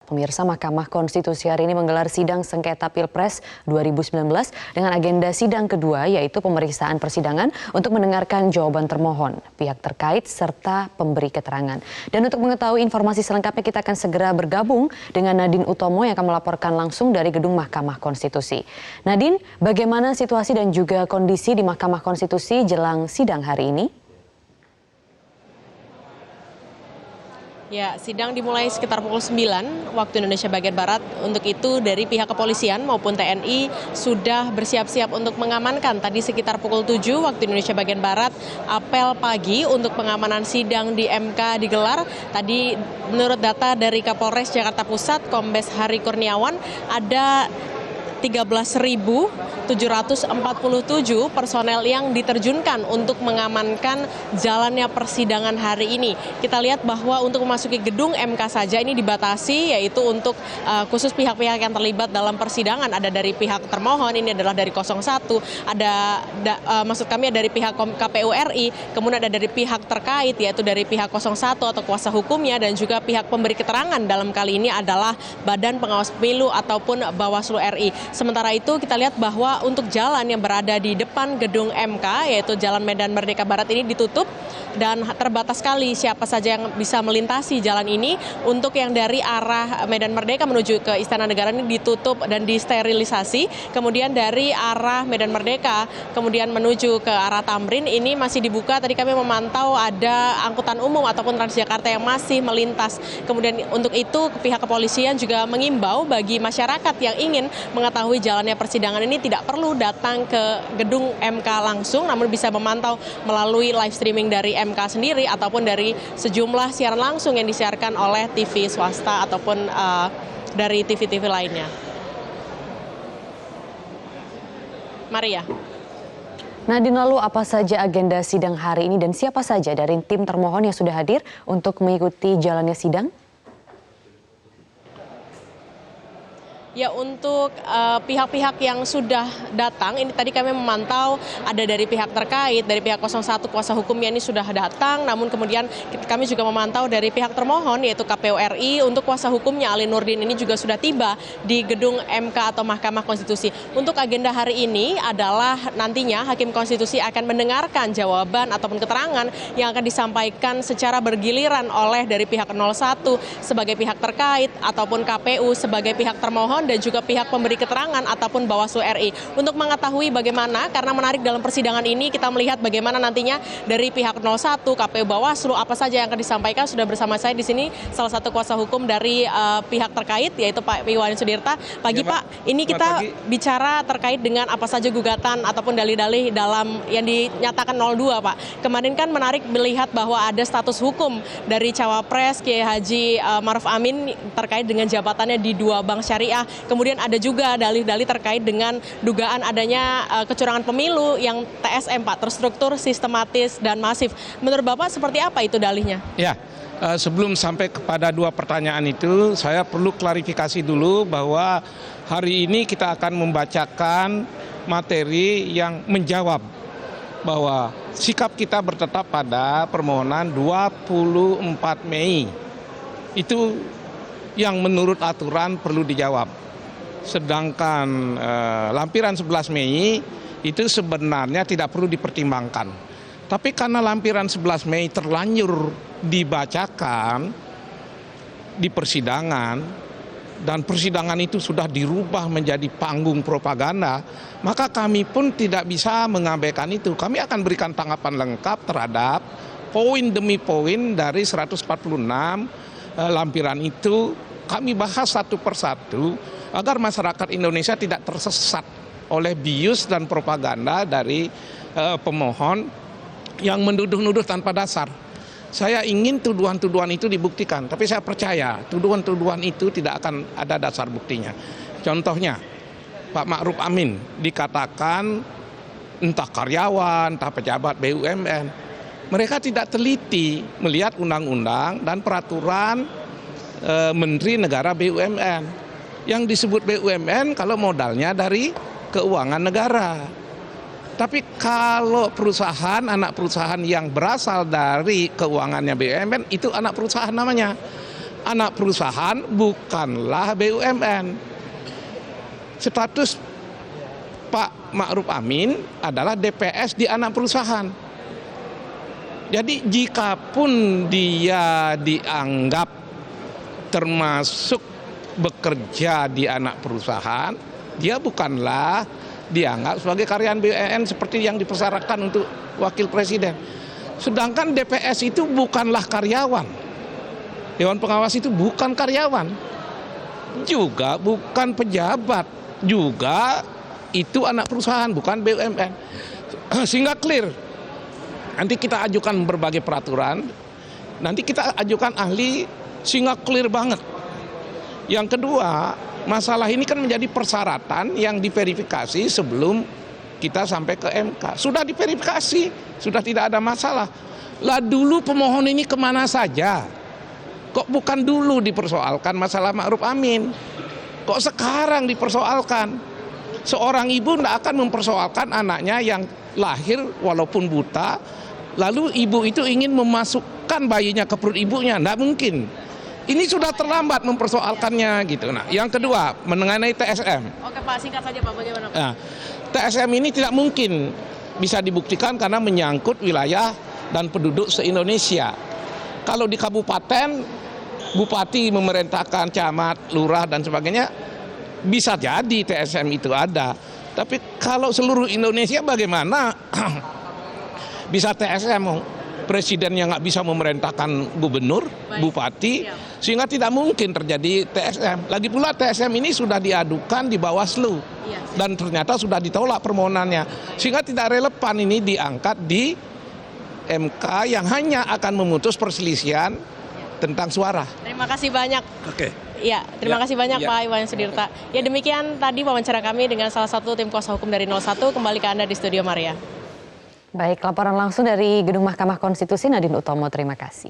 Pemirsa, Mahkamah Konstitusi hari ini menggelar sidang sengketa Pilpres 2019 dengan agenda sidang kedua yaitu pemeriksaan persidangan untuk mendengarkan jawaban termohon, pihak terkait serta pemberi keterangan. Dan untuk mengetahui informasi selengkapnya kita akan segera bergabung dengan Nadine Utomo yang akan melaporkan langsung dari gedung Mahkamah Konstitusi. Nadine, bagaimana situasi dan juga kondisi di Mahkamah Konstitusi jelang sidang hari ini? Ya, sidang dimulai sekitar pukul 9 waktu Indonesia bagian Barat. Untuk itu dari pihak kepolisian maupun TNI sudah bersiap-siap untuk mengamankan. Tadi sekitar pukul 7 waktu Indonesia bagian Barat, apel pagi untuk pengamanan sidang di MK digelar. Tadi menurut data dari Kapolres Jakarta Pusat, Kombes Hari Kurniawan, ada 13.747 personel yang diterjunkan untuk mengamankan jalannya persidangan hari ini. Kita lihat bahwa untuk memasuki gedung MK saja ini dibatasi, yaitu untuk khusus pihak-pihak yang terlibat dalam persidangan. Ada dari pihak termohon, ini adalah dari 01, maksud kami dari pihak KPU RI, kemudian ada dari pihak terkait, yaitu dari pihak 01 atau kuasa hukumnya, dan juga pihak pemberi keterangan dalam kali ini adalah Badan Pengawas Pemilu ataupun Bawaslu RI. Sementara itu kita lihat bahwa untuk jalan yang berada di depan gedung MK, yaitu Jalan Medan Merdeka Barat ini ditutup dan terbatas sekali siapa saja yang bisa melintasi jalan ini. Untuk yang dari arah Medan Merdeka menuju ke Istana Negara ini ditutup dan disterilisasi. Kemudian dari arah Medan Merdeka kemudian menuju ke arah Tamrin ini masih dibuka. Tadi kami memantau ada angkutan umum ataupun Transjakarta yang masih melintas. Kemudian untuk itu pihak kepolisian juga mengimbau bagi masyarakat yang ingin mengetahui jalannya persidangan ini tidak perlu datang ke gedung MK langsung, namun bisa memantau melalui live streaming dari MK sendiri ataupun dari sejumlah siaran langsung yang disiarkan oleh TV swasta ataupun dari TV-TV lainnya. Maria. Nadine, lalu apa saja agenda sidang hari ini dan siapa saja dari tim termohon yang sudah hadir untuk mengikuti jalannya sidang? Ya, untuk pihak-pihak yang sudah datang, ini tadi kami memantau ada dari pihak terkait, dari pihak 01 kuasa hukumnya ini sudah datang, namun kemudian kami juga memantau dari pihak termohon yaitu KPU RI, untuk kuasa hukumnya Ali Nurdin ini juga sudah tiba di gedung MK atau Mahkamah Konstitusi. Untuk agenda hari ini adalah nantinya Hakim Konstitusi akan mendengarkan jawaban ataupun keterangan yang akan disampaikan secara bergiliran oleh dari pihak 01 sebagai pihak terkait ataupun KPU sebagai pihak termohon dan juga pihak pemberi keterangan ataupun Bawaslu RI. Untuk mengetahui bagaimana, karena menarik dalam persidangan ini kita melihat bagaimana nantinya dari pihak 01, KPU, Bawaslu, apa saja yang akan disampaikan. Sudah bersama saya di sini salah satu kuasa hukum dari pihak terkait yaitu Pak Iwan Sudirta. Pagi ya, Pak, ini kita bicara terkait dengan apa saja gugatan ataupun dalih-dalih dalam yang dinyatakan 02, Pak. Kemarin kan menarik melihat bahwa ada status hukum dari Cawapres Kiai Haji Maruf Amin terkait dengan jabatannya di 2 bank syariah. Kemudian ada juga dalih-dalih terkait dengan dugaan adanya kecurangan pemilu yang TSM, Pak, terstruktur, sistematis, dan masif. Menurut Bapak seperti apa itu dalihnya? Ya, sebelum sampai kepada 2 pertanyaan itu, saya perlu klarifikasi dulu bahwa hari ini kita akan membacakan materi yang menjawab bahwa sikap kita bertetap pada permohonan 24 Mei. Itu yang menurut aturan perlu dijawab. Sedangkan lampiran 11 Mei itu sebenarnya tidak perlu dipertimbangkan. Tapi karena lampiran 11 Mei terlanjur dibacakan di persidangan dan persidangan itu sudah dirubah menjadi panggung propaganda, maka kami pun tidak bisa mengabaikan itu. Kami akan berikan tanggapan lengkap terhadap poin demi poin dari 146 lampiran itu. Kami bahas satu persatu agar masyarakat Indonesia tidak tersesat oleh bius dan propaganda dari pemohon yang menuduh-nuduh tanpa dasar. Saya ingin tuduhan-tuduhan itu dibuktikan, tapi saya percaya tuduhan-tuduhan itu tidak akan ada dasar buktinya. Contohnya, Pak Ma'ruf Amin dikatakan entah karyawan, entah pejabat BUMN. Mereka tidak teliti melihat undang-undang dan peraturan Menteri Negara BUMN. Yang disebut BUMN kalau modalnya dari keuangan negara. Tapi kalau perusahaan, anak perusahaan yang berasal dari keuangannya BUMN, itu anak perusahaan namanya. anak perusahaan bukanlah BUMN. Status Pak Ma'ruf Amin adalah DPS di anak perusahaan. Jadi jikapun dia dianggap termasuk bekerja di anak perusahaan, dia bukanlah dianggap sebagai karyawan BUMN seperti yang dipersyaratkan untuk wakil presiden. Sedangkan DPS itu bukanlah karyawan. Dewan pengawas itu bukan karyawan. Juga bukan pejabat. Juga itu anak perusahaan, bukan BUMN. Sehingga clear. Nanti kita ajukan berbagai peraturan. Nanti kita ajukan ahli sehingga clear banget. Yang kedua, masalah ini kan menjadi persyaratan yang diverifikasi sebelum kita sampai ke MK. Sudah diverifikasi, sudah tidak ada masalah. Lah dulu pemohon ini kemana saja? Kok bukan dulu dipersoalkan masalah Ma'ruf Amin? Kok sekarang dipersoalkan? Seorang ibu tidak akan mempersoalkan anaknya yang lahir walaupun buta, lalu ibu itu ingin memasukkan bayinya ke perut ibunya. Tidak mungkin. Ini sudah terlambat mempersoalkannya gitu. Nah, yang kedua mengenai TSM. Oke Pak, singkat saja Pak, bagaimana Pak? Nah, TSM ini tidak mungkin bisa dibuktikan karena menyangkut wilayah dan penduduk se-Indonesia. Kalau di kabupaten, bupati memerintahkan camat, lurah dan sebagainya, bisa jadi TSM itu ada. Tapi kalau seluruh Indonesia bagaimana bisa TSM? Presidennya nggak bisa memerintahkan gubernur, bupati, sehingga tidak mungkin terjadi TSM. Lagi pula TSM ini sudah diadukan di Bawaslu dan ternyata sudah ditolak permohonannya, sehingga tidak relevan ini diangkat di MK yang hanya akan memutus perselisihan tentang suara. Terima kasih banyak. Oke. Ya, terima kasih banyak Pak Iwan Sudirta. Ya demikian tadi wawancara kami dengan salah satu tim kuasa hukum dari 01. Kembali ke Anda di Studio Maria. Baik, laporan langsung dari Gedung Mahkamah Konstitusi Nadine Utomo, terima kasih.